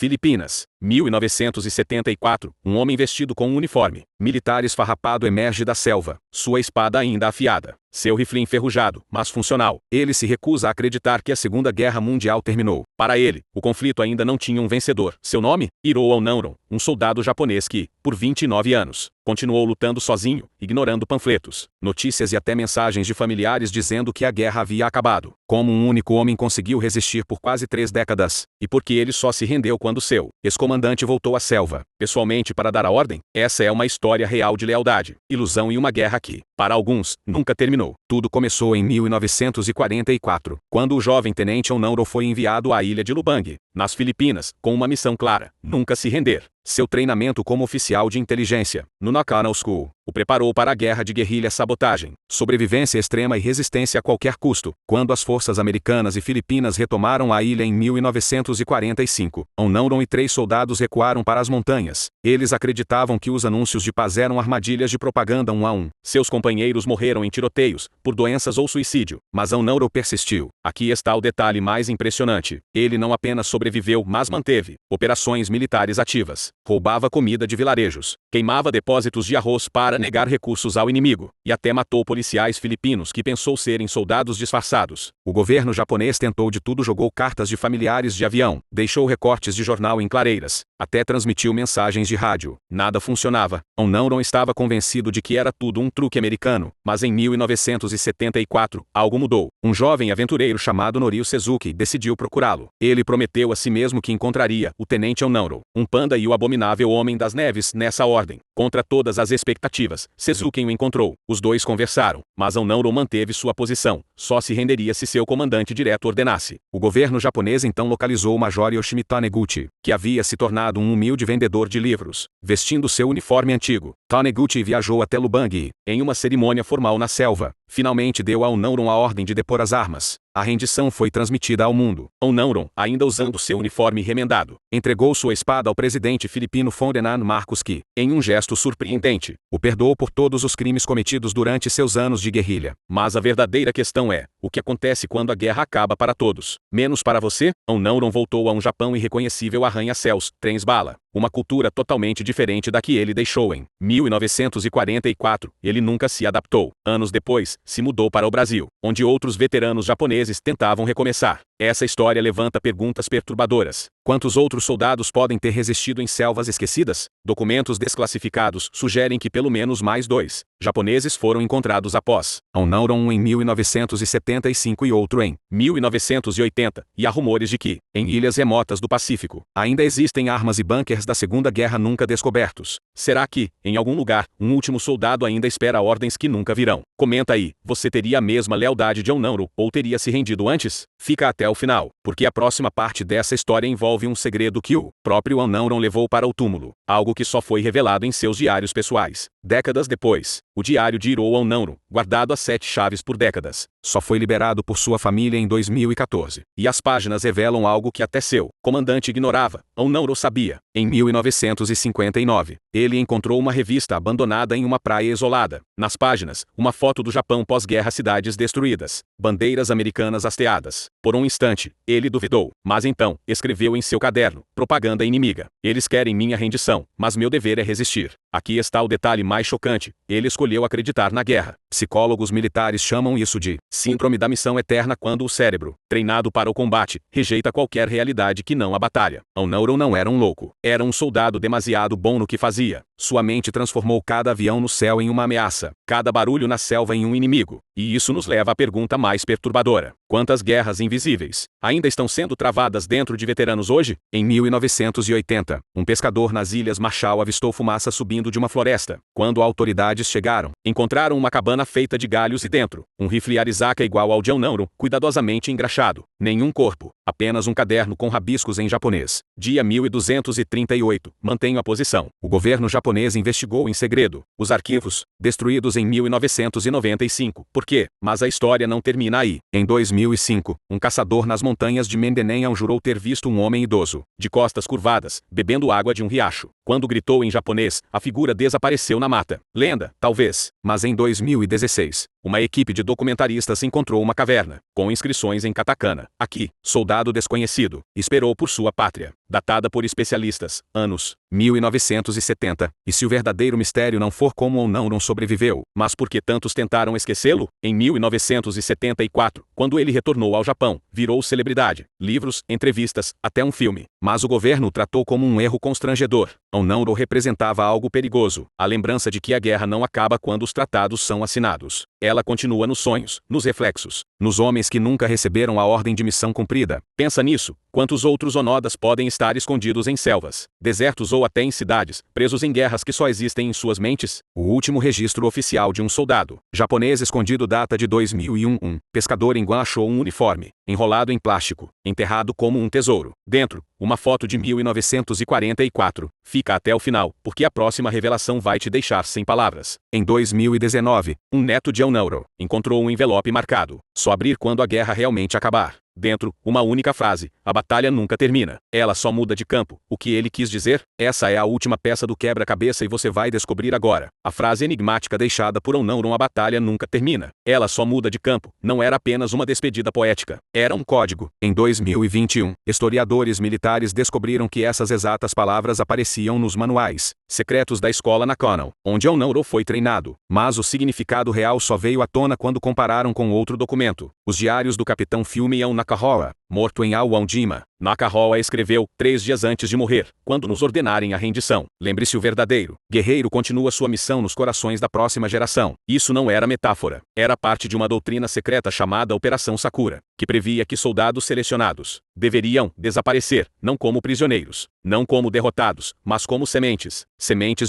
Filipinas, 1974. Um homem vestido com um uniforme militar esfarrapado emerge da selva, sua espada ainda afiada, seu rifle enferrujado, mas funcional. Ele se recusa a acreditar que a Segunda Guerra Mundial terminou. Para ele, o conflito ainda não tinha um vencedor. Seu nome? Hiro Onouro, um soldado japonês que, por 29 anos, continuou lutando sozinho, ignorando panfletos, notícias e até mensagens de familiares dizendo que a guerra havia acabado. Como um único homem conseguiu resistir por quase 3 décadas, e porque ele só se rendeu quando seu ex-comandante voltou à selva, pessoalmente para dar a ordem? Essa é uma história real de lealdade, ilusão e uma guerra que, para alguns, nunca terminou. Tudo começou em 1944, quando o jovem tenente Onouro foi enviado à ilha de Lubang, nas Filipinas, com uma missão clara: nunca se render. Seu treinamento como oficial de inteligência, no Nakano School, o preparou para a guerra de guerrilha sabotagem, sobrevivência extrema e resistência a qualquer custo. Quando as forças americanas e filipinas retomaram a ilha em 1945, Onouro e 3 soldados recuaram para as montanhas. Eles acreditavam que os anúncios de paz eram armadilhas de propaganda 1 a 1. Seus companheiros morreram em tiroteios, por doenças ou suicídio, mas Onouro persistiu. Aqui está o detalhe mais impressionante. Ele não apenas sobreviveu, mas manteve operações militares ativas. Roubava comida de vilarejos, queimava depósitos de arroz para negar recursos ao inimigo, e até matou policiais filipinos que pensou serem soldados disfarçados. O governo japonês tentou de tudo, jogou cartas de familiares de avião, deixou recortes de jornal em clareiras, até transmitiu mensagens de rádio. Nada funcionava. Onouro estava convencido de que era tudo um truque americano, mas em 1974, algo mudou. Um jovem aventureiro chamado Norio Suzuki decidiu procurá-lo. Ele prometeu a si mesmo que encontraria o tenente Onouro, um panda e o abominável Homem das Neves nessa ordem. Contra todas as expectativas, Suzuki o encontrou. Os dois conversaram, mas Onouro manteve sua posição. Só se renderia se seu comandante direto ordenasse. O governo japonês então localizou o Major Yoshimi Taniguchi, que havia se tornado um humilde vendedor de livros, vestindo seu uniforme antigo. Taniguchi viajou até Lubang e, em uma cerimônia formal na selva, finalmente deu a Onouro a ordem de depor as armas. A rendição foi transmitida ao mundo. Onouro, ainda usando seu uniforme remendado, entregou sua espada ao presidente filipino Ferdinand Marcos que, em um gesto surpreendente, o perdoou por todos os crimes cometidos durante seus anos de guerrilha. Mas a verdadeira questão é, o que acontece quando a guerra acaba para todos, menos para você? Onouro voltou a um Japão irreconhecível arranha-céus, trens-bala, uma cultura totalmente diferente da que ele deixou em 1944. Ele nunca se adaptou. Anos depois, se mudou para o Brasil, onde outros veteranos japoneses tentavam recomeçar. Essa história levanta perguntas perturbadoras. Quantos outros soldados podem ter resistido em selvas esquecidas? Documentos desclassificados sugerem que pelo menos mais 2 japoneses foram encontrados após Onouro em 1975 e outro em 1980, e há rumores de que, em ilhas remotas do Pacífico, ainda existem armas e bunkers da Segunda Guerra nunca descobertos. Será que, em algum lugar, um último soldado ainda espera ordens que nunca virão? Comenta aí, você teria a mesma lealdade de Onouro ou teria se rendido antes? Fica até o final, porque a próxima parte dessa história envolve um segredo que o próprio Onouro levou para o túmulo, algo que só foi revelado em seus diários pessoais. Décadas depois, o diário de Hiro Onouro, guardado a 7 chaves por décadas, só foi liberado por sua família em 2014. E as páginas revelam algo que até seu comandante ignorava. Onouro sabia. Em 1959, ele encontrou uma revista abandonada em uma praia isolada. Nas páginas, uma foto do Japão pós-guerra, cidades destruídas, bandeiras americanas hasteadas. Por um instante, ele duvidou, mas então, escreveu em seu caderno: propaganda inimiga. Eles querem minha rendição, mas meu dever é resistir. Aqui está o detalhe mais chocante: ele escolheu acreditar na guerra. Psicólogos militares chamam isso de síndrome da missão eterna, quando o cérebro, treinado para o combate, rejeita qualquer realidade que não a batalha. Onouro não era um louco. Era um soldado demasiado bom no que fazia. Sua mente transformou cada avião no céu em uma ameaça, cada barulho na selva em um inimigo. E isso nos leva à pergunta mais perturbadora: quantas guerras invisíveis ainda estão sendo travadas dentro de veteranos hoje? Em 1980, um pescador nas Ilhas Marshall avistou fumaça subindo de uma floresta. Quando autoridades chegaram, encontraram uma cabana feita de galhos e dentro, um rifle Arizaka igual ao de Onouro, cuidadosamente engraxado. Nenhum corpo, apenas um caderno com rabiscos em japonês. Dia 1238, mantenho a posição. O governo japonês investigou em segredo os arquivos, destruídos em 1995. Por quê? Mas a história não termina aí. Em 2005, um caçador nas montanhas de Mendenham jurou ter visto um homem idoso, de costas curvadas, bebendo água de um riacho. Quando gritou em japonês, a figura desapareceu na mata. Lenda, talvez. Mas em 2016, uma equipe de documentaristas encontrou uma caverna, com inscrições em katakana. Aqui, soldado desconhecido, esperou por sua pátria. datada por especialistas, anos 1970, e se o verdadeiro mistério não for como Onouro sobreviveu, mas por que tantos tentaram esquecê-lo? Em 1974, quando ele retornou ao Japão, virou celebridade, livros, entrevistas, até um filme. Mas o governo o tratou como um erro constrangedor. Onouro representava algo perigoso, a lembrança de que a guerra não acaba quando os tratados são assinados. Ela continua nos sonhos, nos reflexos, nos homens que nunca receberam a ordem de missão cumprida. Pensa nisso. Quantos outros Onodas podem estar escondidos em selvas, desertos ou até em cidades, presos em guerras que só existem em suas mentes? O último registro oficial de um soldado japonês escondido data de 2001. Um pescador em Guam achou um uniforme, enrolado em plástico, enterrado como um tesouro. Dentro, uma foto de 1944. Fica até o final, porque a próxima revelação vai te deixar sem palavras. Em 2019, um neto de Onouro encontrou um envelope marcado: só abrir quando a guerra realmente acabar. Dentro, uma única frase: a batalha nunca termina. Ela só muda de campo. O que ele quis dizer? Essa é a última peça do quebra-cabeça e você vai descobrir agora. A frase enigmática deixada por Onouro: a batalha nunca termina. Ela só muda de campo. Não era apenas uma despedida poética. Era um código. Em 2021, historiadores militares descobriram que essas exatas palavras apareciam nos manuais secretos da escola Nakano, onde Onouro foi treinado. Mas o significado real só veio à tona quando compararam com outro documento: os diários do capitão Fumiya Nakahara, morto em Aoyama. Nakahara escreveu, 3 dias antes de morrer: quando nos ordenarem a rendição, lembre-se, o verdadeiro guerreiro continua sua missão nos corações da próxima geração. Isso não era metáfora. Era parte de uma doutrina secreta chamada Operação Sakura, que previa que soldados selecionados deveriam desaparecer, não como prisioneiros, não como derrotados, mas como sementes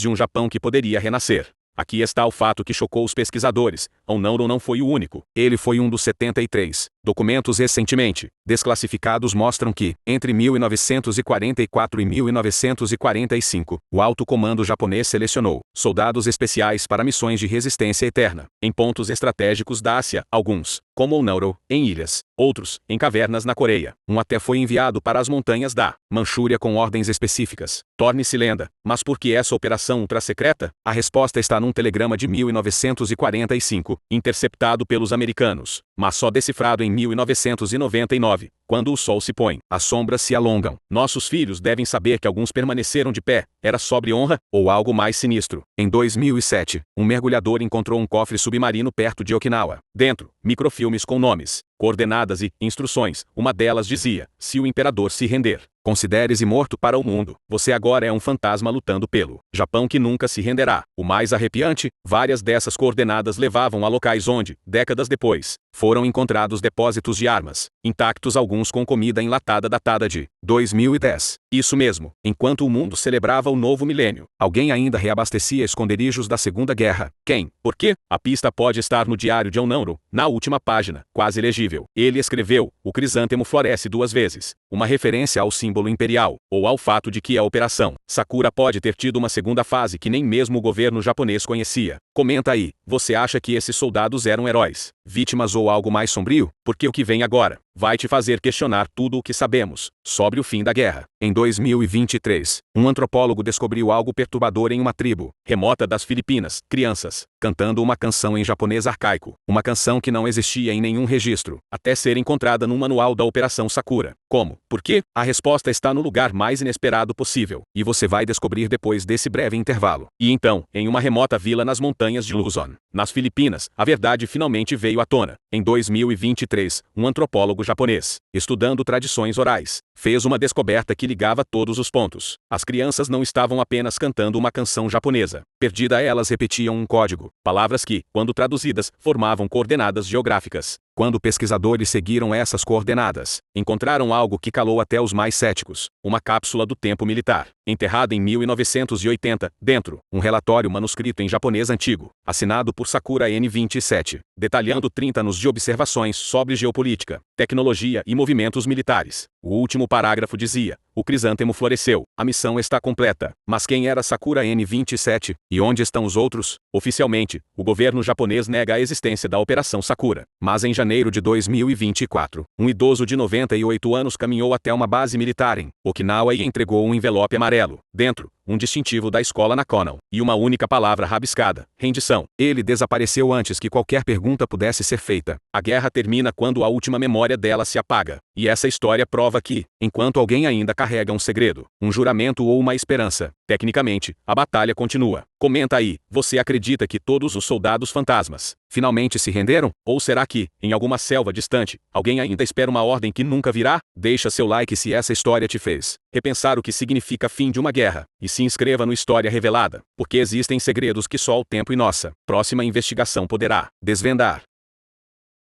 de um Japão que poderia renascer. Aqui está o fato que chocou os pesquisadores: Onouro não foi o único. Ele foi um dos 73. Documentos recentemente desclassificados mostram que, entre 1944 e 1945, o alto comando japonês selecionou soldados especiais para missões de resistência eterna, em pontos estratégicos da Ásia, alguns, como Onouro, em ilhas, outros, em cavernas na Coreia. Um até foi enviado para as montanhas da Manchúria com ordens específicas. Torne-se lenda. Mas por que essa operação ultra-secreta? A resposta está num telegrama de 1945, interceptado pelos americanos, mas só decifrado em 1999, quando o sol se põe, as sombras se alongam. Nossos filhos devem saber que alguns permaneceram de pé. Era sobre honra, ou algo mais sinistro? Em 2007, um mergulhador encontrou um cofre submarino perto de Okinawa. Dentro, microfilmes com nomes, coordenadas e instruções. Uma delas dizia: se o imperador se render, considere-se morto para o mundo. Você agora é um fantasma lutando pelo Japão que nunca se renderá. O mais arrepiante, várias dessas coordenadas levavam a locais onde, décadas depois, foram encontrados depósitos de armas, intactos, alguns com comida enlatada datada de 2010. Isso mesmo, enquanto o mundo celebrava o novo milênio, alguém ainda reabastecia esconderijos da Segunda Guerra. Quem? Por quê? A pista pode estar no diário de Onouro, na última página, quase legível. Ele escreveu: o crisântemo floresce 2 vezes, uma referência ao símbolo imperial, ou ao fato de que a Operação Sakura pode ter tido uma segunda fase que nem mesmo o governo japonês conhecia. Comenta aí, você acha que esses soldados eram heróis, vítimas ou algo mais sombrio? Porque o que vem agora vai te fazer questionar tudo o que sabemos sobre o fim da guerra. Em 2023, um antropólogo descobriu algo perturbador em uma tribo remota das Filipinas: crianças cantando uma canção em japonês arcaico, uma canção que não existia em nenhum registro, até ser encontrada no manual da Operação Sakura. Como? Por quê? A resposta está no lugar mais inesperado possível, e você vai descobrir depois desse breve intervalo. E então, em uma remota vila nas montanhas de Luzon, nas Filipinas, a verdade finalmente veio à tona. Em 2023, um antropólogo japonês, estudando tradições orais, fez uma descoberta que ligava todos os pontos. As crianças não estavam apenas cantando uma canção japonesa perdida, elas repetiam um código, palavras que, quando traduzidas, formavam coordenadas geográficas. Quando pesquisadores seguiram essas coordenadas, encontraram algo que calou até os mais céticos: uma cápsula do tempo militar, enterrada em 1980, dentro, um relatório manuscrito em japonês antigo, assinado por Sakura N27, detalhando 30 anos de observações sobre geopolítica, tecnologia e movimentos militares. O último parágrafo dizia: o crisântemo floresceu, a missão está completa. Mas quem era Sakura N27? E onde estão os outros? Oficialmente, o governo japonês nega a existência da Operação Sakura. Mas em janeiro de 2024, um idoso de 98 anos caminhou até uma base militar em Okinawa e entregou um envelope amarelo. Dentro, um distintivo da escola Naconal, e uma única palavra rabiscada: rendição. Ele desapareceu antes que qualquer pergunta pudesse ser feita. A guerra termina quando a última memória dela se apaga. E essa história prova que, enquanto alguém ainda carrega um segredo, um juramento ou uma esperança, tecnicamente, a batalha continua. Comenta aí, você acredita que todos os soldados fantasmas finalmente se renderam? Ou será que, em alguma selva distante, alguém ainda espera uma ordem que nunca virá? Deixa seu like se essa história te fez repensar o que significa fim de uma guerra, e se inscreva no História Revelada, porque existem segredos que só o tempo e nossa próxima investigação poderá desvendar.